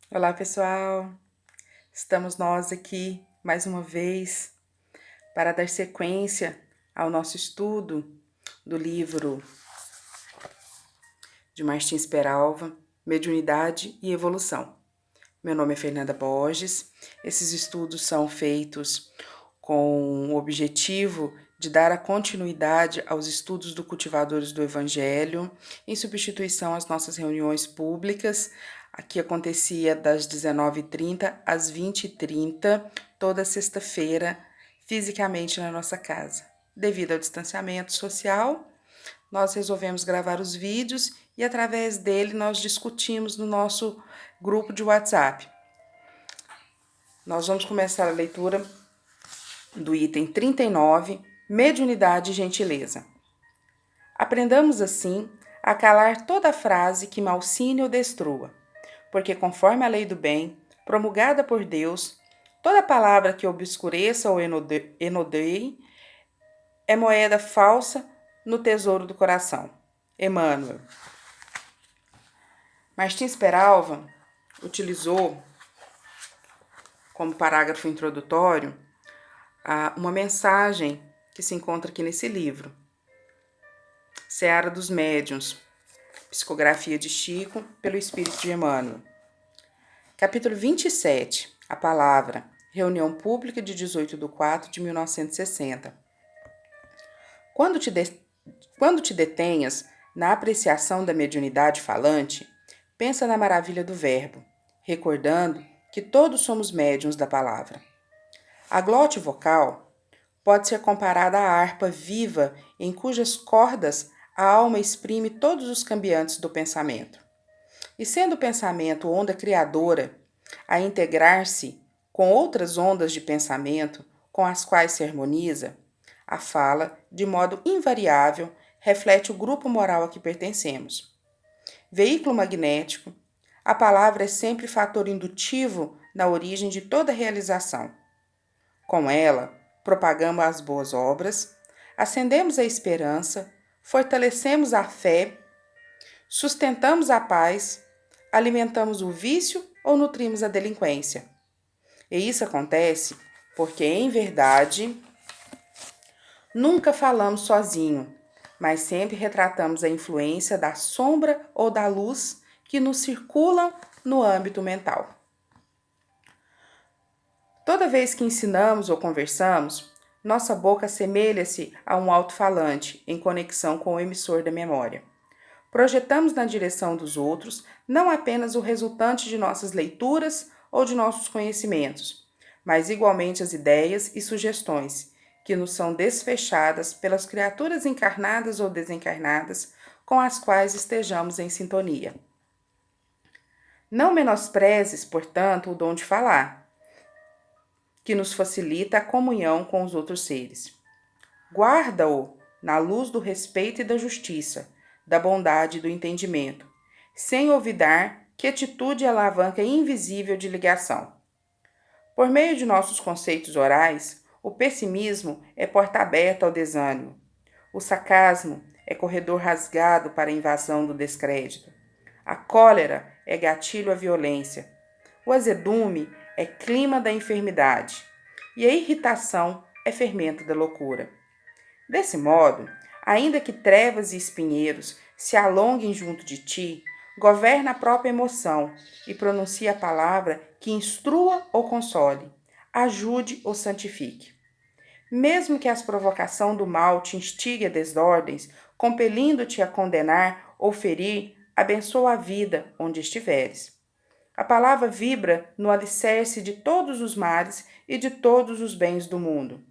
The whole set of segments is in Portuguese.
Olá, pessoal! Estamos nós aqui mais uma vez para dar sequência ao nosso estudo do livro de Martins Peralva, Mediunidade e Evolução. Meu nome é Fernanda Borges. Esses estudos são feitos com o objetivo de dar a continuidade aos estudos do Cultivadores do Evangelho, em substituição às nossas reuniões públicas. Aqui acontecia das 19h30 às 20h30, toda sexta-feira, fisicamente na nossa casa. Devido ao distanciamento social, nós resolvemos gravar os vídeos e através dele nós discutimos no nosso grupo de WhatsApp. Nós vamos começar a leitura do item 39, mediunidade e gentileza. Aprendamos assim a calar toda frase que malsine ou destrua, porque conforme a lei do bem, promulgada por Deus, toda palavra que obscureça ou enodeie é moeda falsa no tesouro do coração. Emmanuel. Martins Peralva utilizou como parágrafo introdutório uma mensagem que se encontra aqui nesse livro. Seara dos Médiuns, psicografia de Chico, pelo Espírito de Emmanuel. Capítulo 27, a palavra, reunião pública de 18/4/1960. Quando te detenhas na apreciação da mediunidade falante, pensa na maravilha do verbo, recordando que todos somos médiuns da palavra. A glote vocal pode ser comparada à harpa viva em cujas cordas a alma exprime todos os cambiantes do pensamento. E sendo o pensamento onda criadora, a integrar-se com outras ondas de pensamento com as quais se harmoniza, a fala, de modo invariável, reflete o grupo moral a que pertencemos. Veículo magnético, a palavra é sempre fator indutivo na origem de toda realização. Com ela, propagamos as boas obras, acendemos a esperança, fortalecemos a fé, sustentamos a paz, alimentamos o vício ou nutrimos a delinquência. E isso acontece porque, em verdade, nunca falamos sozinho, mas sempre retratamos a influência da sombra ou da luz que nos circulam no âmbito mental. Toda vez que ensinamos ou conversamos, nossa boca assemelha-se a um alto-falante em conexão com o emissor da memória. Projetamos na direção dos outros não apenas o resultante de nossas leituras ou de nossos conhecimentos, mas igualmente as ideias e sugestões que nos são desfechadas pelas criaturas encarnadas ou desencarnadas com as quais estejamos em sintonia. Não menosprezes, portanto, o dom de falar, que nos facilita a comunhão com os outros seres. Guarda-o na luz do respeito e da justiça, da bondade e do entendimento, sem olvidar que atitude é a alavanca invisível de ligação. Por meio de nossos conceitos orais, o pessimismo é porta aberta ao desânimo. O sarcasmo é corredor rasgado para a invasão do descrédito. A cólera é gatilho à violência. O azedume é clima da enfermidade, e a irritação é fermento da loucura. Desse modo, ainda que trevas e espinheiros se alonguem junto de ti, governa a própria emoção e pronuncia a palavra que instrua ou console, ajude ou santifique. Mesmo que a provocação do mal te instigue a desordens, compelindo-te a condenar ou ferir, abençoa a vida onde estiveres. A palavra vibra no alicerce de todos os males e de todos os bens do mundo.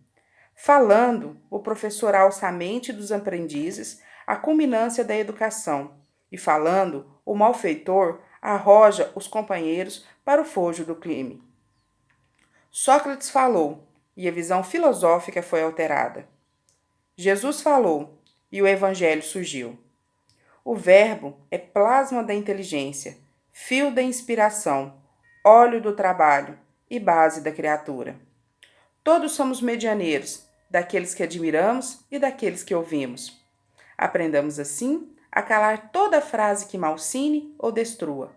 Falando, o professor alça a mente dos aprendizes a culminância da educação, e falando, o malfeitor arroja os companheiros para o fojo do crime. Sócrates falou, e a visão filosófica foi alterada. Jesus falou, e o evangelho surgiu. O verbo é plasma da inteligência, fio da inspiração, óleo do trabalho e base da criatura. Todos somos medianeiros, daqueles que admiramos e daqueles que ouvimos. Aprendamos assim a calar toda frase que malsine ou destrua,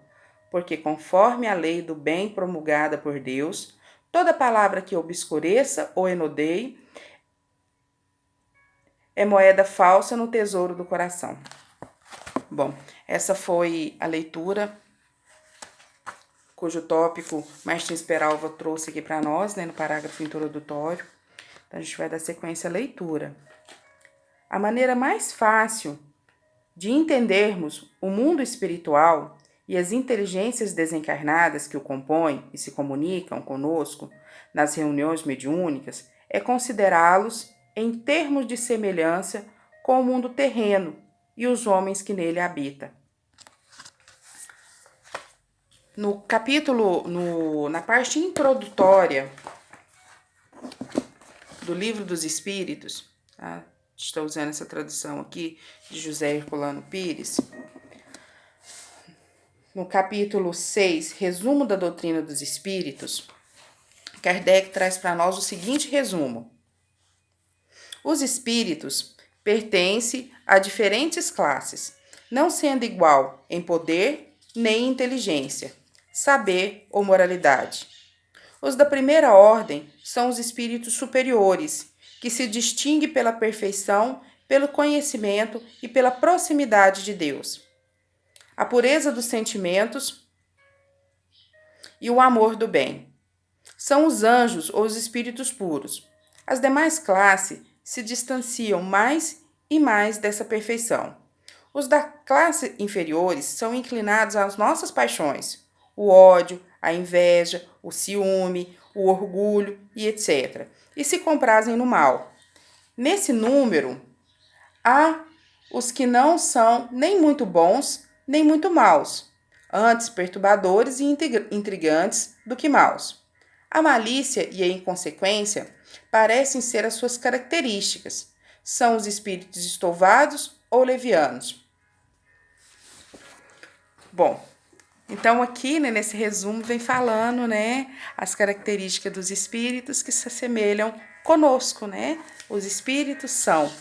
porque conforme a lei do bem promulgada por Deus, toda palavra que obscureça ou enodeie é moeda falsa no tesouro do coração. Bom, essa foi a leitura cujo tópico Martins Peralva trouxe aqui para nós, né, no parágrafo introdutório. Então, a gente vai dar sequência à leitura. A maneira mais fácil de entendermos o mundo espiritual e as inteligências desencarnadas que o compõem e se comunicam conosco nas reuniões mediúnicas é considerá-los em termos de semelhança com o mundo terreno e os homens que nele habitam. No capítulo, na parte introdutória do Livro dos Espíritos, tá? Estou usando essa tradução aqui de José Herculano Pires. No capítulo 6, Resumo da Doutrina dos Espíritos, Kardec traz para nós o seguinte resumo. Os espíritos pertencem a diferentes classes, não sendo igual em poder nem inteligência, saber ou moralidade. Os da primeira ordem são os espíritos superiores, que se distinguem pela perfeição, pelo conhecimento e pela proximidade de Deus. A pureza dos sentimentos e o amor do bem. São os anjos ou os espíritos puros. As demais classes se distanciam mais e mais dessa perfeição. Os da classe inferiores são inclinados às nossas paixões, o ódio, a inveja, o ciúme, o orgulho e etc. E se comprazem no mal. Nesse número, há os que não são nem muito bons, nem muito maus, antes perturbadores e intrigantes do que maus. A malícia e a inconsequência parecem ser as suas características. São os espíritos estouvados ou levianos. Bom, então aqui, né, nesse resumo vem falando, né, as características dos espíritos que se assemelham conosco, né? Os espíritos são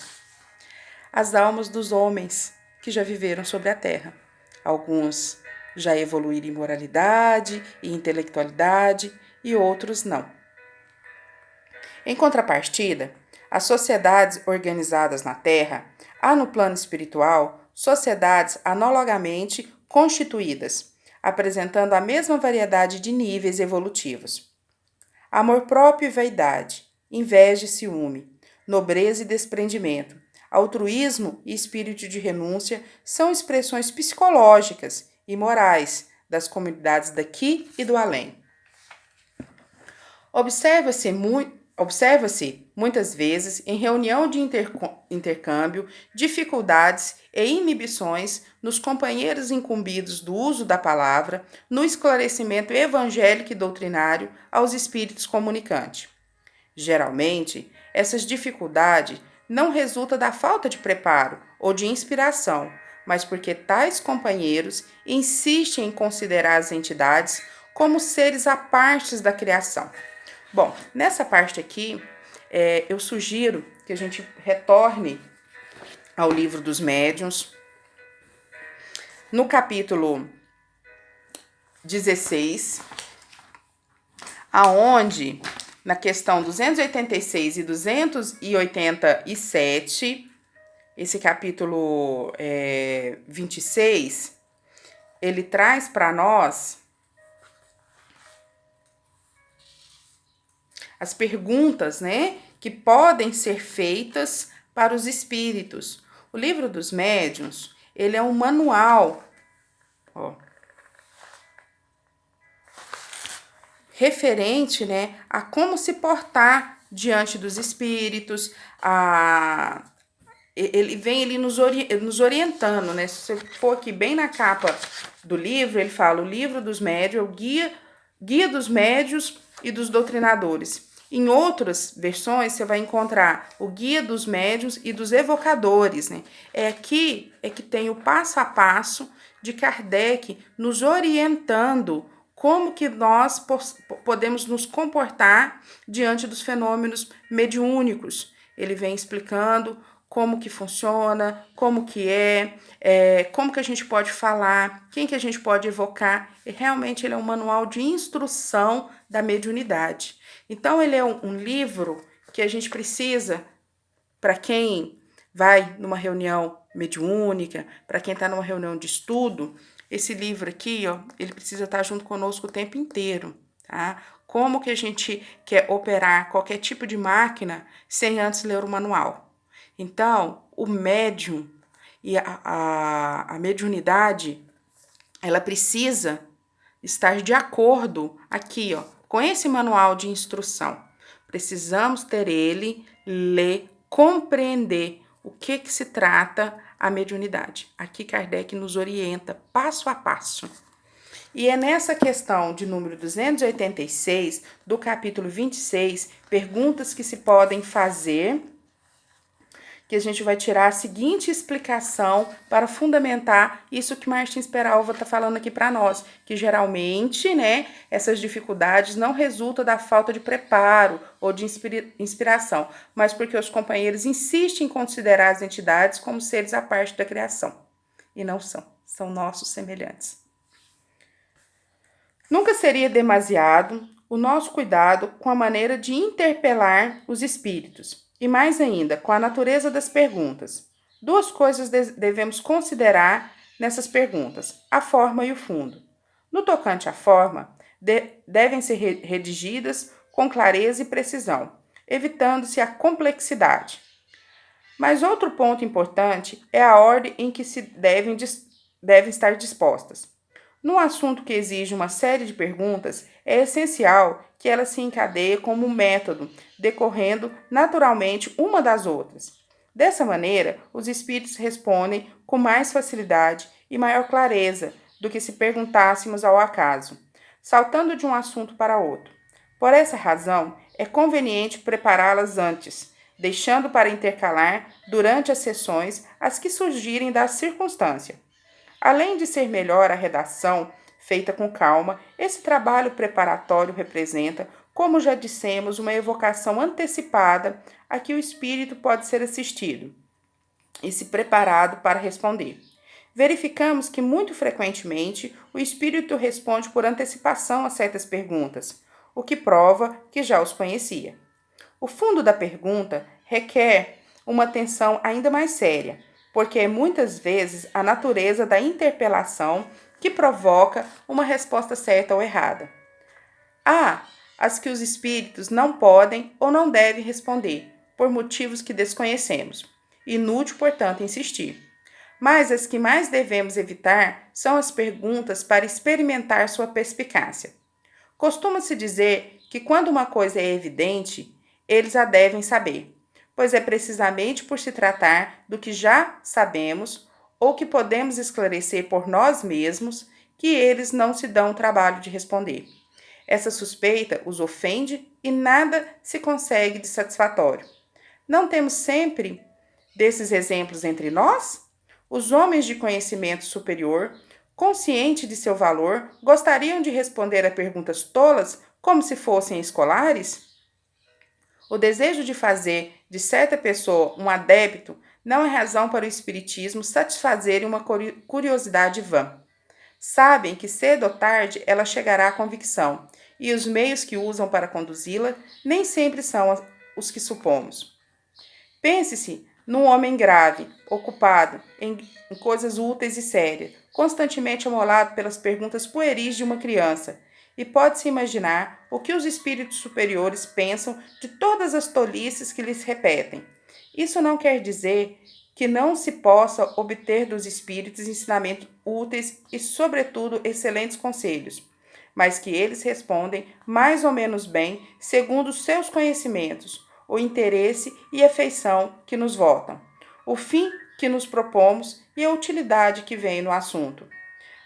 as almas dos homens que já viveram sobre a terra. Alguns já evoluíram em moralidade e intelectualidade e outros não. Em contrapartida, as sociedades organizadas na Terra, há no plano espiritual sociedades analogamente constituídas, apresentando a mesma variedade de níveis evolutivos. Amor próprio e vaidade, inveja e ciúme, nobreza e desprendimento, altruísmo e espírito de renúncia são expressões psicológicas e morais das comunidades daqui e do além. Observa-se muitas vezes, em reunião de intercâmbio, dificuldades e inibições nos companheiros incumbidos do uso da palavra, no esclarecimento evangélico e doutrinário aos espíritos comunicantes. Geralmente, essas dificuldades não resultam da falta de preparo ou de inspiração, mas porque tais companheiros insistem em considerar as entidades como seres à parte da criação. Bom, nessa parte aqui, eu sugiro que a gente retorne ao Livro dos Médiuns, no capítulo 16, aonde, na questão 286 e 287, esse capítulo 26, ele traz para nós as perguntas, né, que podem ser feitas para os espíritos. O Livro dos Médiuns, ele é um manual, referente, né, a como se portar diante dos espíritos. Ele vem ali nos orientando, né? Se você for aqui bem na capa do livro, ele fala: o Livro dos Médiuns é o guia dos médiuns e dos doutrinadores. Em outras versões, você vai encontrar o Guia dos Médiuns e dos Evocadores, né? Aqui que tem o passo a passo de Kardec nos orientando como que nós podemos nos comportar diante dos fenômenos mediúnicos. Ele vem explicando como que funciona, como que como que a gente pode falar, quem que a gente pode evocar. E realmente ele é um manual de instrução da mediunidade. Então ele é um livro que a gente precisa, para quem vai numa reunião mediúnica, para quem está numa reunião de estudo, esse livro aqui, ó, ele precisa estar junto conosco o tempo inteiro, tá? Como que a gente quer operar qualquer tipo de máquina sem antes ler o manual? Então, o médium e a mediunidade, ela precisa estar de acordo aqui, ó, com esse manual de instrução. Precisamos ter ele, ler, compreender o que se trata a mediunidade. Aqui Kardec nos orienta passo a passo. E é nessa questão de número 286, do capítulo 26, perguntas que se podem fazer, que a gente vai tirar a seguinte explicação para fundamentar isso que Martins Peralva está falando aqui para nós, que geralmente, né, essas dificuldades não resultam da falta de preparo ou de inspiração, mas porque os companheiros insistem em considerar as entidades como seres à parte da criação. E não são nossos semelhantes. Nunca seria demasiado o nosso cuidado com a maneira de interpelar os espíritos, e mais ainda, com a natureza das perguntas. Duas coisas devemos considerar nessas perguntas: a forma e o fundo. No tocante à forma, devem ser redigidas com clareza e precisão, evitando-se a complexidade. Mas outro ponto importante é a ordem em que se devem estar dispostas. Num assunto que exige uma série de perguntas, é essencial que ela se encadeie como um método, decorrendo naturalmente uma das outras. Dessa maneira, os espíritos respondem com mais facilidade e maior clareza do que se perguntássemos ao acaso, saltando de um assunto para outro. Por essa razão, é conveniente prepará-las antes, deixando para intercalar, durante as sessões, as que surgirem da circunstância. Além de ser melhor a redação, feita com calma, esse trabalho preparatório representa, como já dissemos, uma evocação antecipada a que o espírito pode ser assistido e se preparado para responder. Verificamos que, muito frequentemente, o espírito responde por antecipação a certas perguntas, o que prova que já os conhecia. O fundo da pergunta requer uma atenção ainda mais séria, porque é muitas vezes a natureza da interpelação que provoca uma resposta certa ou errada. Há as que os espíritos não podem ou não devem responder, por motivos que desconhecemos. Inútil, portanto, insistir. Mas as que mais devemos evitar são as perguntas para experimentar sua perspicácia. Costuma-se dizer que quando uma coisa é evidente, eles a devem saber, pois é precisamente por se tratar do que já sabemos ou que podemos esclarecer por nós mesmos que eles não se dão o trabalho de responder. Essa suspeita os ofende e nada se consegue de satisfatório. Não temos sempre desses exemplos entre nós? Os homens de conhecimento superior, conscientes de seu valor, gostariam de responder a perguntas tolas como se fossem escolares? O desejo de fazer de certa pessoa um adepto não é razão para o espiritismo satisfazerem uma curiosidade vã. Sabem que cedo ou tarde ela chegará à convicção, e os meios que usam para conduzi-la nem sempre são os que supomos. Pense-se num homem grave, ocupado em coisas úteis e sérias, constantemente amolado pelas perguntas pueris de uma criança, e pode-se imaginar o que os espíritos superiores pensam de todas as tolices que lhes repetem. Isso não quer dizer que não se possa obter dos espíritos ensinamentos úteis e, sobretudo, excelentes conselhos, mas que eles respondem mais ou menos bem segundo os seus conhecimentos, o interesse e afeição que nos votam, o fim que nos propomos e a utilidade que vem no assunto.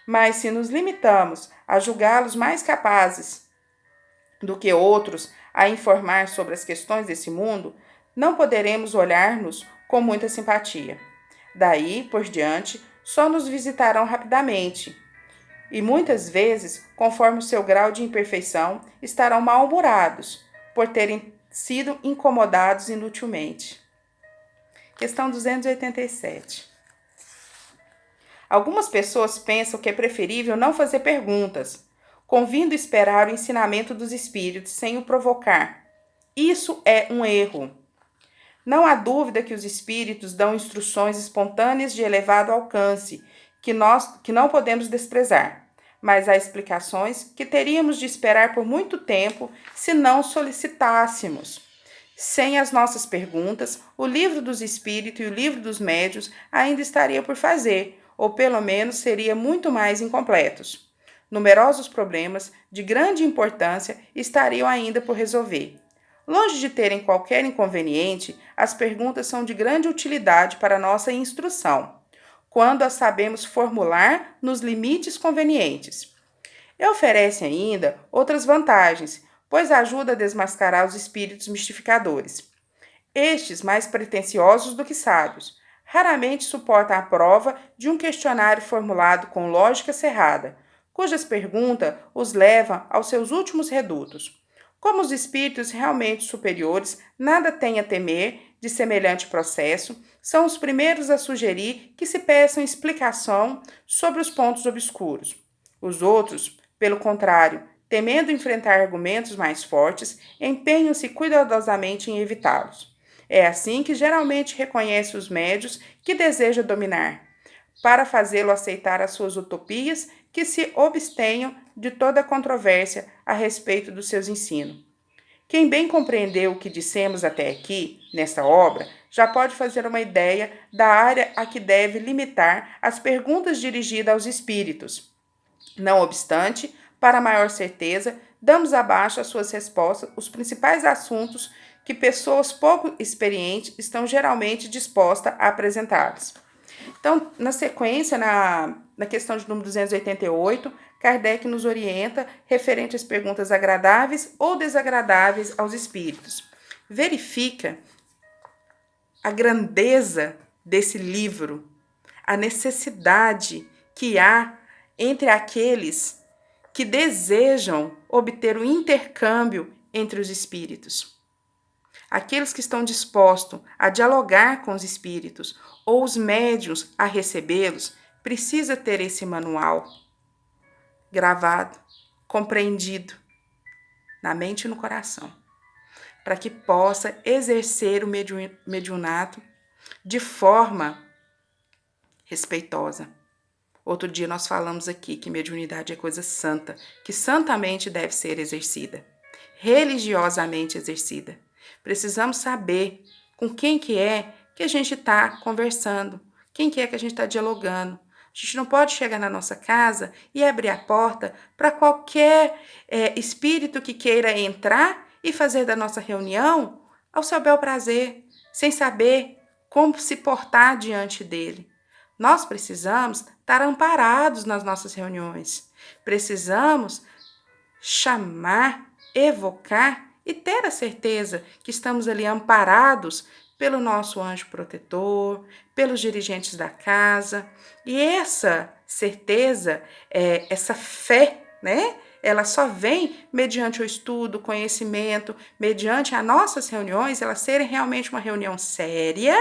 Mas se nos limitamos a julgá-los mais capazes do que outros a informar sobre as questões desse mundo, não poderemos olhar-nos com muita simpatia. Daí por diante, só nos visitarão rapidamente e muitas vezes, conforme o seu grau de imperfeição, estarão mal-humorados por terem sido incomodados inutilmente. Questão 287. Algumas pessoas pensam que é preferível não fazer perguntas, convindo esperar o ensinamento dos espíritos sem o provocar. Isso é um erro. Não há dúvida que os espíritos dão instruções espontâneas de elevado alcance, que não podemos desprezar, mas há explicações que teríamos de esperar por muito tempo se não solicitássemos. Sem as nossas perguntas, o livro dos espíritos e o livro dos médiuns ainda estaria por fazer, ou pelo menos seria muito mais incompletos. Numerosos problemas de grande importância estariam ainda por resolver. Longe de terem qualquer inconveniente, as perguntas são de grande utilidade para nossa instrução, quando as sabemos formular nos limites convenientes. E oferece ainda outras vantagens, pois ajuda a desmascarar os espíritos mistificadores. Estes, mais pretensiosos do que sábios, raramente suportam a prova de um questionário formulado com lógica cerrada, cujas perguntas os levam aos seus últimos redutos. Como os espíritos realmente superiores nada têm a temer de semelhante processo, são os primeiros a sugerir que se peçam explicação sobre os pontos obscuros. Os outros, pelo contrário, temendo enfrentar argumentos mais fortes, empenham-se cuidadosamente em evitá-los. É assim que geralmente reconhece os médios que deseja dominar, para fazê-lo aceitar as suas utopias que se abstenham de toda controvérsia a respeito dos seus ensinos. Quem bem compreendeu o que dissemos até aqui, nesta obra, já pode fazer uma ideia da área a que deve limitar as perguntas dirigidas aos espíritos. Não obstante, para maior certeza, damos abaixo às suas respostas os principais assuntos que pessoas pouco experientes estão geralmente dispostas a apresentar-lhes. Então, na sequência, na questão de número 288, Kardec nos orienta referente às perguntas agradáveis ou desagradáveis aos espíritos. Verifica a grandeza desse livro, a necessidade que há entre aqueles que desejam obter o intercâmbio entre os espíritos. Aqueles que estão dispostos a dialogar com os espíritos ou os médiuns a recebê-los, precisa ter esse manual gravado, compreendido na mente e no coração, para que possa exercer o mediunato de forma respeitosa. Outro dia nós falamos aqui que mediunidade é coisa santa, que santamente deve ser exercida, religiosamente exercida. Precisamos saber com quem que é que a gente está conversando, quem que é que a gente está dialogando. A gente não pode chegar na nossa casa e abrir a porta para qualquer espírito que queira entrar e fazer da nossa reunião ao seu bel prazer, sem saber como se portar diante dele. Nós precisamos estar amparados nas nossas reuniões. Precisamos chamar, evocar e ter a certeza que estamos ali amparados pelo nosso anjo protetor, pelos dirigentes da casa. E essa certeza, essa fé, né? Ela só vem mediante o estudo, o conhecimento, mediante as nossas reuniões, elas serem realmente uma reunião séria,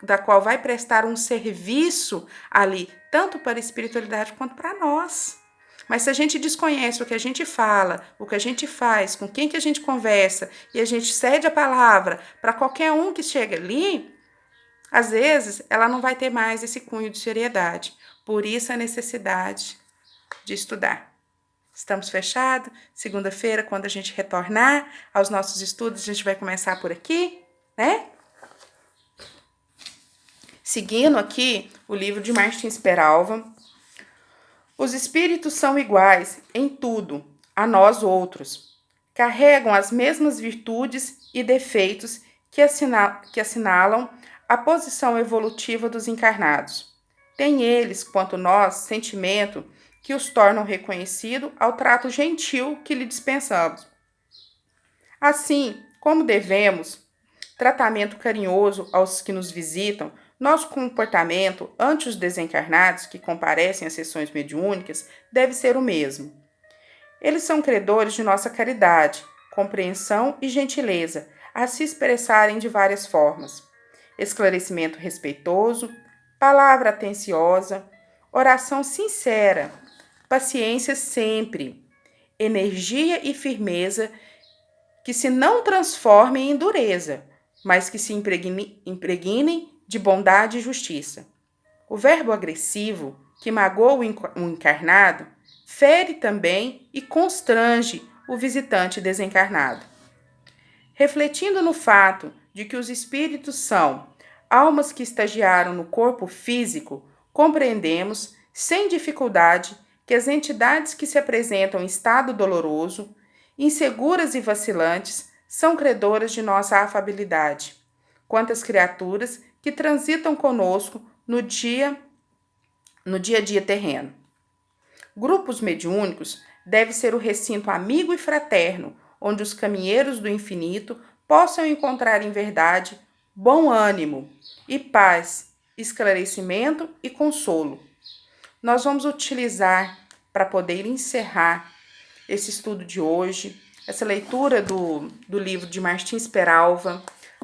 da qual vai prestar um serviço ali, tanto para a espiritualidade quanto para nós. Mas se a gente desconhece o que a gente fala, o que a gente faz, com quem que a gente conversa, e a gente cede a palavra para qualquer um que chega ali, às vezes ela não vai ter mais esse cunho de seriedade. Por isso a necessidade de estudar. Estamos fechados? Segunda-feira, quando a gente retornar aos nossos estudos, a gente vai começar por aqui, né? Seguindo aqui o livro de Martins Peralva, os espíritos são iguais em tudo a nós outros. Carregam as mesmas virtudes e defeitos que assinalam a posição evolutiva dos encarnados. Têm eles, quanto nós, sentimento que os tornam reconhecido ao trato gentil que lhe dispensamos. Assim, como devemos tratamento carinhoso aos que nos visitam, nosso comportamento ante os desencarnados que comparecem às sessões mediúnicas deve ser o mesmo. Eles são credores de nossa caridade, compreensão e gentileza, a se expressarem de várias formas. esclarecimento respeitoso, palavra atenciosa, oração sincera, paciência sempre, energia e firmeza que se não transformem em dureza, mas que se impregnem de bondade e justiça. O verbo agressivo, que magoa o encarnado, fere também e constrange o visitante desencarnado. Refletindo no fato de que os espíritos são almas que estagiaram no corpo físico, compreendemos, sem dificuldade, que as entidades que se apresentam em estado doloroso, inseguras e vacilantes, são credoras de nossa afabilidade, quantas criaturas que transitam conosco no dia a dia terreno. Grupos mediúnicos deve ser o recinto amigo e fraterno, onde os caminheiros do infinito possam encontrar em verdade bom ânimo e paz, esclarecimento e consolo. Nós vamos utilizar para poder encerrar esse estudo de hoje, essa leitura do livro de Martins Peralva,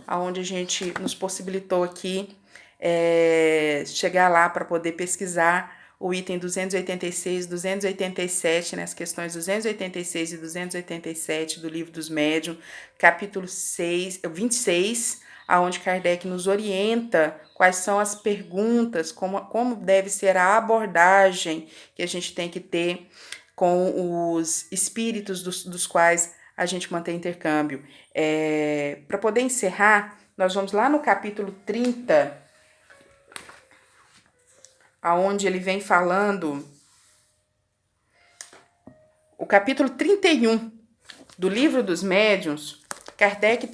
onde a gente nos possibilitou aqui chegar lá para poder pesquisar o item 286, 287, as questões 286 e 287 do Livro dos Médiuns, capítulo 26, aonde Kardec nos orienta quais são as perguntas, como deve ser a abordagem que a gente tem que ter com os espíritos dos quais a gente mantém intercâmbio. Para poder encerrar, nós vamos lá no capítulo 30, aonde ele vem falando, o capítulo 31 do Livro dos Médiuns, Kardec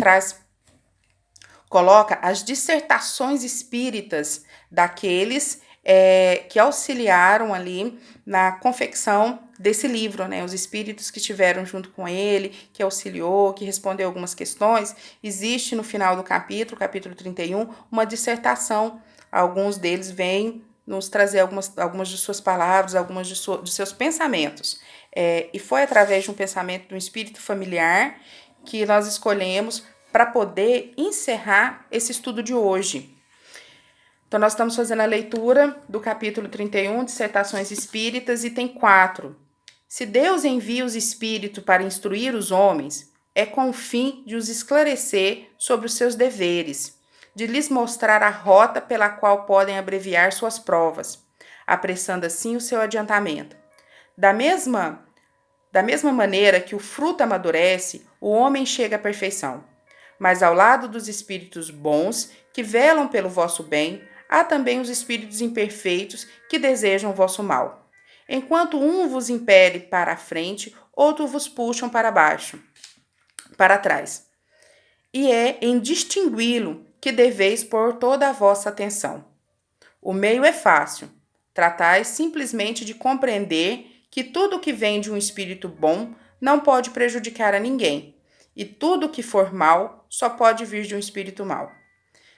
coloca as dissertações espíritas daqueles que auxiliaram ali na confecção desse livro, os espíritos que estiveram junto com ele, que auxiliou, que respondeu algumas questões. Existe no final do capítulo 31, uma dissertação. Alguns deles vêm nos trazer algumas de suas palavras, algumas de seus pensamentos. E foi através de um pensamento de um espírito familiar que nós escolhemos para poder encerrar esse estudo de hoje. Então, nós estamos fazendo a leitura do capítulo 31, Dissertações Espíritas, item 4. Se Deus envia os espíritos para instruir os homens, é com o fim de os esclarecer sobre os seus deveres, de lhes mostrar a rota pela qual podem abreviar suas provas, apressando assim o seu adiantamento. Da mesma maneira que o fruto amadurece, o homem chega à perfeição. Mas ao lado dos espíritos bons, que velam pelo vosso bem, há também os espíritos imperfeitos que desejam o vosso mal. Enquanto um vos impele para a frente, outro vos puxam para baixo, para trás. E é em distingui-lo que deveis pôr toda a vossa atenção. O meio é fácil. Tratais simplesmente de compreender que tudo que vem de um espírito bom não pode prejudicar a ninguém, e tudo que for mal só pode vir de um espírito mau.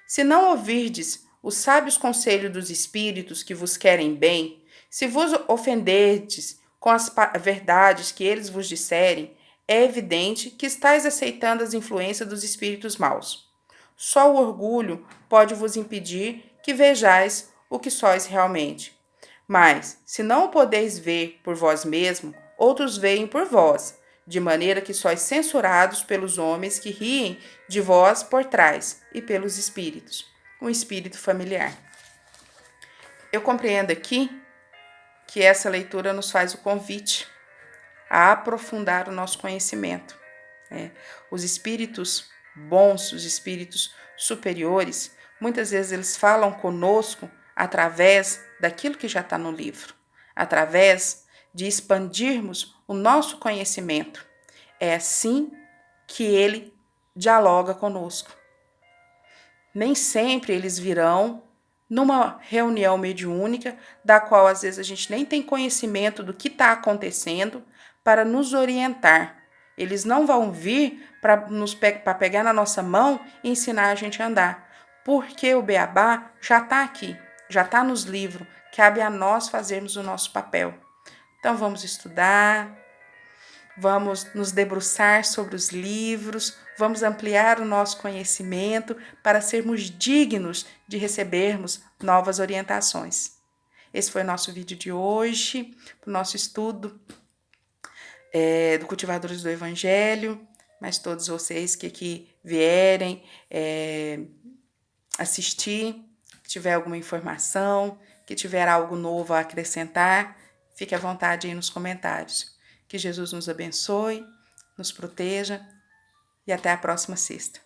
Se não ouvirdes os sábios conselhos dos espíritos que vos querem bem, se vos ofenderdes com as verdades que eles vos disserem, é evidente que estáis aceitando as influências dos espíritos maus. Só o orgulho pode vos impedir que vejais o que sois realmente. Mas, se não o podeis ver por vós mesmo, outros veem por vós, de maneira que sois censurados pelos homens que riem de vós por trás e pelos espíritos. Um espírito familiar. Eu compreendo aqui que essa leitura nos faz o convite a aprofundar o nosso conhecimento. Os espíritos bons, os espíritos superiores, muitas vezes eles falam conosco através daquilo que já está no livro, através de expandirmos o nosso conhecimento. É assim que ele dialoga conosco. Nem sempre eles virão numa reunião mediúnica, da qual às vezes a gente nem tem conhecimento do que está acontecendo, para nos orientar. Eles não vão vir para pegar na nossa mão e ensinar a gente a andar, porque o beabá já está aqui, já está nos livros, cabe a nós fazermos o nosso papel. Então vamos estudar, vamos nos debruçar sobre os livros, vamos ampliar o nosso conhecimento para sermos dignos de recebermos novas orientações. Esse foi o nosso vídeo de hoje, o nosso estudo do Cultivadores do Evangelho, mas todos vocês que aqui vierem assistir, que tiver alguma informação, que tiver algo novo a acrescentar, fique à vontade aí nos comentários. Que Jesus nos abençoe, nos proteja e até a próxima sexta.